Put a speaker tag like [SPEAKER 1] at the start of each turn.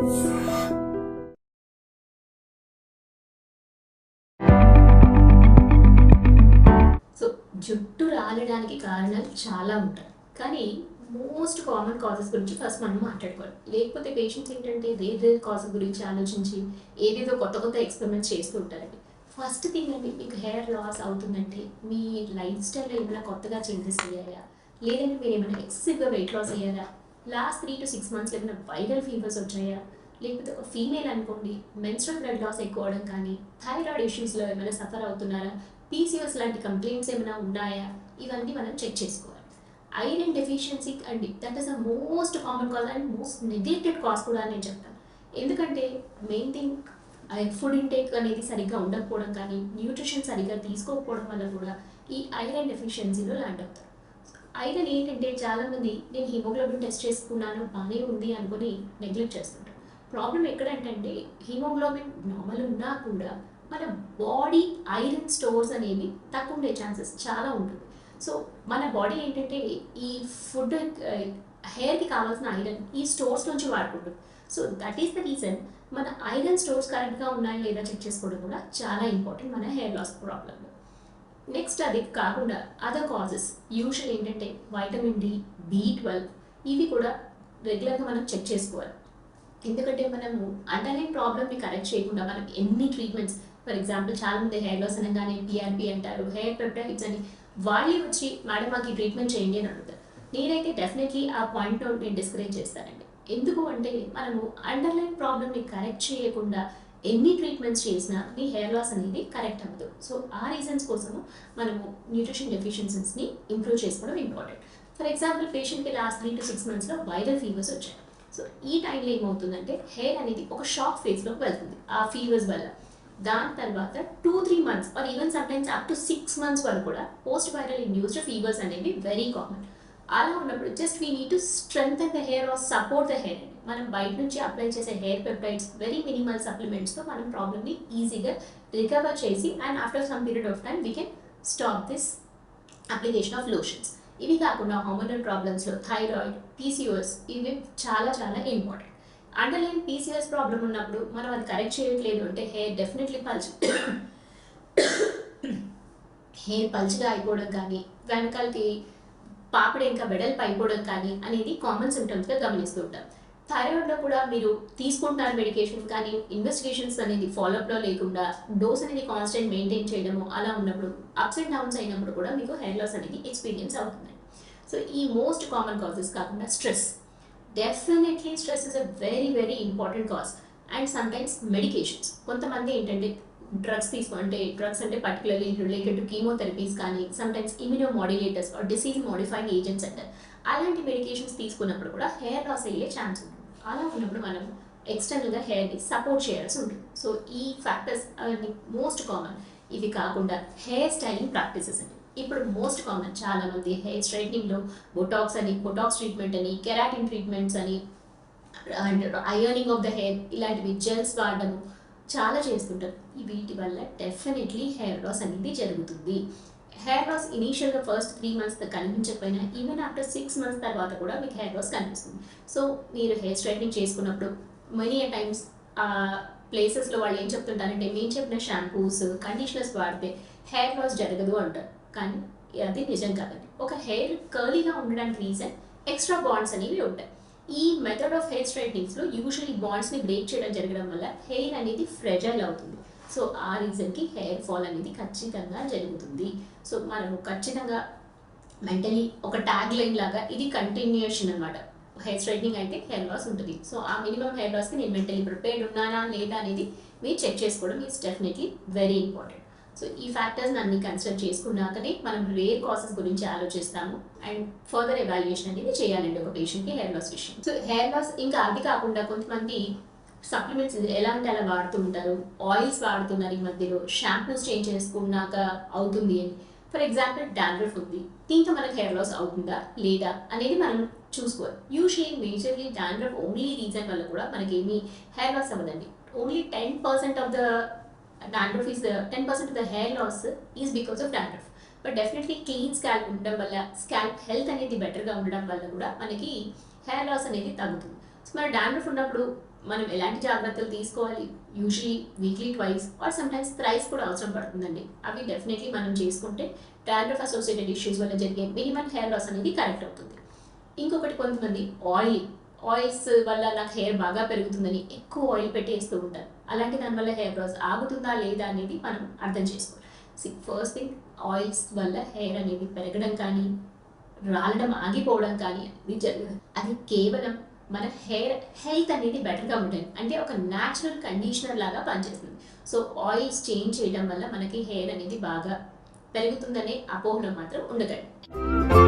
[SPEAKER 1] So జుట్టు రాలడానికి కారణాలు చాలా ఉంటాయి, కానీ మోస్ట్ కామన్ కాజెస్ గురించి ఫస్ట్ మనం మాట్లాడుకోవాలి. లేకపోతే పేషెంట్స్ ఏంటంటే వేరే కాజెస్ గురించి ఆలోచించి ఏదేదో కొత్త కొత్త ఎక్స్పెరిమెంట్స్ చేస్తూ ఉంటారండి. ఫస్ట్ థింగ్ అండి, మీకు హెయిర్ లాస్ అవుతుందంటే మీ లైఫ్ స్టైల్లో ఏమైనా కొత్తగా చేంజెస్ అయ్యాయా, లేదంటే మీరు ఏమైనా ఎక్సెసివ్గా వెయిట్ లాస్ అయ్యారా, లాస్ట్ 3 to 6 months ఏమైనా వైరల్ ఫీవర్స్ వచ్చాయా, లేకపోతే ఒక ఫీమేల్ అనుకోండి మెన్స్ట్రల్ బ్లడ్ లాస్ ఎక్కువ అవడం కానీ, థైరాయిడ్ ఇష్యూస్లో ఏమైనా సఫర్ అవుతున్నారా, పీసీఓఎస్ లాంటి కంప్లైంట్స్ ఏమైనా ఉన్నాయా, ఇవన్నీ మనం చెక్ చేసుకోవాలి. ఐరన్ డెఫిషియన్సీ అండి, that is the most common cause and most neglected cause కూడా అని నేను చెప్తాను. ఎందుకంటే మెయిన్ థింగ్ ఫుడ్ ఇంటేక్ అనేది సరిగ్గా ఉండకపోవడం కానీ, న్యూట్రిషన్ సరిగ్గా తీసుకోకపోవడం వల్ల కూడా ఈ ఐరన్ డెఫిషియన్సీలో ల్యాండ్ అవుతారు. ఐరన్ ఏంటంటే చాలామంది నేను హిమోగ్లోబిన్ టెస్ట్ చేసుకున్నాను బాగానే ఉంది అనుకుని నెగ్లెక్ట్ చేస్తుంటారు. ప్రాబ్లం ఎక్కడంటే హిమోగ్లోబిన్ నార్మల్ ఉన్నా కూడా మన బాడీ ఐరన్ స్టోర్స్ అనేవి తక్కువ ఉండే ఛాన్సెస్ చాలా ఉంటుంది. సో మన బాడీ ఏంటంటే ఈ ఫుడ్ హెయిర్కి కావాల్సిన ఐరన్ ఈ స్టోర్స్ నుంచి వాడుకుంటుంది. So that is the reason మన ఐరన్ స్టోర్స్ కరెక్ట్గా ఉన్నాయా లేదా చెక్ చేసుకోవడం కూడా చాలా ఇంపార్టెంట్ మన హెయిర్ లాస్ ప్రాబ్లంలో. నెక్స్ట్ అది కాకుండా అదర్ కాజెస్ యూజువల్ ఏంటంటే వైటమిన్ డి, B12 ఇవి కూడా రెగ్యులర్గా మనం చెక్ చేసుకోవాలి. ఎందుకంటే మనము అండర్లైన్ ప్రాబ్లమ్ని కరెక్ట్ చేయకుండా మనం ఎన్ని ట్రీట్మెంట్స్, ఫర్ ఎగ్జాంపుల్ చాలామంది హెయిర్ లాస్ అనగానే PRP అంటారు, హెయిర్ పెప్టైడ్స్ అని, వాళ్ళే వచ్చి మేడం మాకు ఈ ట్రీట్మెంట్ చేయండి అని అడుగుతారు. నేనైతే డెఫినెట్లీ ఆ పాయింట్ నేను డిస్కరేజ్ చేస్తానండి. ఎందుకు అంటే మనము అండర్లైన్ ప్రాబ్లమ్ని కరెక్ట్ చేయకుండా ఎన్ని ట్రీట్మెంట్స్ చేసినా మీ హెయిర్ లాస్ అనేది కరెక్ట్ అవ్వదు. సో ఆ రీజన్స్ కోసము మనము న్యూట్రిషన్ డెఫిషియన్సీస్ని ఇంప్రూవ్ చేసుకోవడం ఇంపార్టెంట్. ఫర్ ఎగ్జాంపుల్ పేషెంట్కి లాస్ట్ 3 to 6 monthsలో వైరల్ ఫీవర్స్ వచ్చాయి. సో ఈ టైంలో ఏమవుతుందంటే హెయిర్ అనేది ఒక షాక్ ఫేజ్లోకి వెళ్తుంది ఆ ఫీవర్స్ వల్ల. దాని తర్వాత 2-3 months or even sometimes up to 6 months వరకు కూడా పోస్ట్ వైరల్ ఇండ్యూస్డ్ ఫీవర్స్ అనేవి వెరీ కామన్. అలా ఉన్నప్పుడు just we need to strengthen the hair or support the hair అండి. మనం బయట నుంచి అప్లై చేసే హెయిర్ పెప్టైడ్స్ వెరీ మినిమల్ సప్లిమెంట్స్తో మనం ప్రాబ్లమ్ని ఈజీగా రికవర్ చేసి and after some period of time we can stop this application of lotions. ఇవి కాకుండా హార్మోనల్ ప్రాబ్లమ్స్లో థైరాయిడ్, PCOS ఇవి చాలా చాలా ఇంపార్టెంట్. అండర్లైన్ PCOS ప్రాబ్లం ఉన్నప్పుడు మనం అది కరెక్ట్ చేయట్లేదు అంటే హెయిర్ డెఫినెట్లీ హెయిర్ పల్చగా అయిపోవడం కానీ, వెనకాలకి పాపిడి ఇంకా వెడల్పు అయిపోవడం కానీ అనేది కామన్ సిమ్టమ్స్గా గమనిస్తూ ఉంటాం. థైరాయిడ్లో కూడా మీరు తీసుకుంటున్నారు మెడికేషన్, కానీ ఇన్వెస్టిగేషన్స్ అనేది ఫాలోఅప్లో లేకుండా డోస్ అనేది కాన్స్టెంట్ మెయింటైన్ చేయడము అలా ఉన్నప్పుడు అప్స్ అండ్ డౌన్స్ అయినప్పుడు కూడా మీకు హెయిర్ లాస్ అనేది ఎక్స్పీరియన్స్ అవుతుంది. సో ఈ మోస్ట్ కామన్ కాజెస్ కాకుండా stress, definitely stress is a very very important cause. And sometimes medications, కొంతమంది ఏంటంటే డ్రగ్స్ అంటే డ్రగ్స్ అంటే పర్టికులర్లీ రిలేటెడ్ టు కీమోథెరపీస్ కానీ, sometimes immunomodulators or disease modifying agents అంటారు. అలాంటి మెడికేషన్స్ తీసుకున్నప్పుడు కూడా హెయిర్ లాస్ అయ్యే ఛాన్స్ ఉంటుంది. అలా ఉన్నప్పుడు మనం ఎక్స్టర్నల్గా హెయిర్ని సపోర్ట్ చేయాల్సి ఉంటుంది. సో ఈ ఫ్యాక్టర్స్ అవన్నీ మోస్ట్ కామన్. ఇవి కాకుండా హెయిర్ స్టైలింగ్ ప్రాక్టీసెస్ అండి. ఇప్పుడు మోస్ట్ కామన్ చాలామంది హెయిర్ స్ట్రైట్నింగ్లో బొటాక్స్ ట్రీట్మెంట్ అని, కెరాటిన్ ట్రీట్మెంట్స్ అని, and ironing of the hair ఇలాంటివి జెల్స్ వాడడము చాలా చేస్తుంటారు. వీటి వల్ల డెఫినెట్లీ హెయిర్ లాస్ అనేది జరుగుతుంది. హెయిర్ లాస్ ఇనీషియల్గా ఫస్ట్ 3 months కనిపించకపోయినా ఈవెన్ ఆఫ్టర్ 6 months తర్వాత కూడా మీకు హెయిర్ లాస్ కనిపిస్తుంది. సో మీరు హెయిర్ స్ట్రైట్నింగ్ చేసుకున్నప్పుడు మెనీ టైమ్స్ ప్లేసెస్లో వాళ్ళు ఏం చెప్తుంటారంటే మేము చెప్పిన షాంపూస్, కండిషనర్స్ వాడితే హెయిర్ లాస్ జరగదు అంటారు. కానీ అది నిజం కాదండి. ఒక హెయిర్ కర్లీగా ఉండడానికి రీజన్ ఎక్స్ట్రా బాండ్స్ అనేవి ఉంటాయి. ఈ మెథడ్ ఆఫ్ హెయిర్ స్ట్రైట్నింగ్స్లో యూజువల్లీ బాండ్స్ని బ్రేక్ చేయడం జరగడం వల్ల హెయిర్ అనేది ఫ్రెజైల్ అవుతుంది. సో ఆ రీజన్కి హెయిర్ ఫాల్ అనేది ఖచ్చితంగా జరుగుతుంది. సో మనము ఖచ్చితంగా మెంటలీ ఒక ట్యాగ్ లైన్ లాగా ఇది కంటిన్యూషన్ అనమాట. హెయిర్ స్ట్రైట్నింగ్ అయితే హెయిర్ లాస్ ఉంటుంది. సో ఆ మినిమం హెయిర్ లాస్కి నేను మెంటలీ ప్రిపేర్డ్ ఉన్నానా లేదా అనేది మీరు చెక్ చేసుకోవడం is definitely very important. So ఈ ఫ్యాక్టర్స్ అన్ని కన్సిడర్ చేసుకున్నాకనే మనం రేర్ కాసెస్ గురించి ఆలోచిస్తాము అండ్ ఫర్దర్ ఎవాల్యుయేషన్ అనేది చేయాలండి ఒక పేషెంట్కి హెయిర్ లాస్ విషయం. సో హెయిర్ లాస్ ఇంకా అది కాకుండా కొంతమంది సప్లిమెంట్స్ ఎలా అంటే అలా వాడుతూ ఉంటారు, ఆయిల్స్ వాడుతున్నారు, ఈ మధ్యలో షాంపూస్ చేంజ్ చేసుకున్నాక అవుతుంది అని. ఫర్ ఎగ్జాంపుల్ డాండ్రఫ్ ఉంది, దీంతో మనకు హెయిర్ లాస్ అవుతుందా లేదా అనేది మనం చూసుకోవాలి. Usually majorly dandruff only reason వల్ల కూడా మనకి ఏమీ హెయిర్ లాస్ అవ్వదండి. Only 10% of the dandruff is 10% of the hair loss is because of dandruff. But definitely clean scalp ఉండడం వల్ల, స్కాల్ప్ హెల్త్ అనేది బెటర్గా ఉండడం వల్ల కూడా మనకి హెయిర్ లాస్ అనేది తగ్గుతుంది. సో మన డాండ్రఫ్ ఉన్నప్పుడు మనం ఎలాంటి జాగ్రత్తలు తీసుకోవాలి? Usually weekly twice or sometimes thrice కూడా అవసరం పడుతుందండి. అవి డెఫినెట్లీ మనం చేసుకుంటే డాండ్రఫ్ అసోసియేటెడ్ ఇష్యూస్ వల్ల జరిగే మినిమల్ హెయిర్ లాస్ అనేది కరెక్ట్ అవుతుంది. ఇంకొకటి, కొంతమంది ఆయిల్స్ వల్ల నాకు హెయిర్ బాగా పెరుగుతుందని ఎక్కువ ఆయిల్ పెట్టేస్తూ ఉంటారు. అలాంటి దానివల్ల హెయిర్ లాస్ ఆగుతుందా లేదా అనేది మనం అర్థం చేసుకోవాలి. ఫస్ట్ థింగ్, ఆయిల్స్ వల్ల హెయిర్ అనేది పెరగడం కానీ రాలడం ఆగిపోవడం కానీ అది జరగదు. అది కేవలం మన హెయిర్ హెల్త్ అనేది బెటర్గా ఉంటుంది, అంటే ఒక న్యాచురల్ కండిషనర్ లాగా పనిచేస్తుంది. సో ఆయిల్స్ చేంజ్ చేయడం వల్ల మనకి హెయిర్ అనేది బాగా పెరుగుతుందనే అపోహలో మాత్రం ఉండకండి.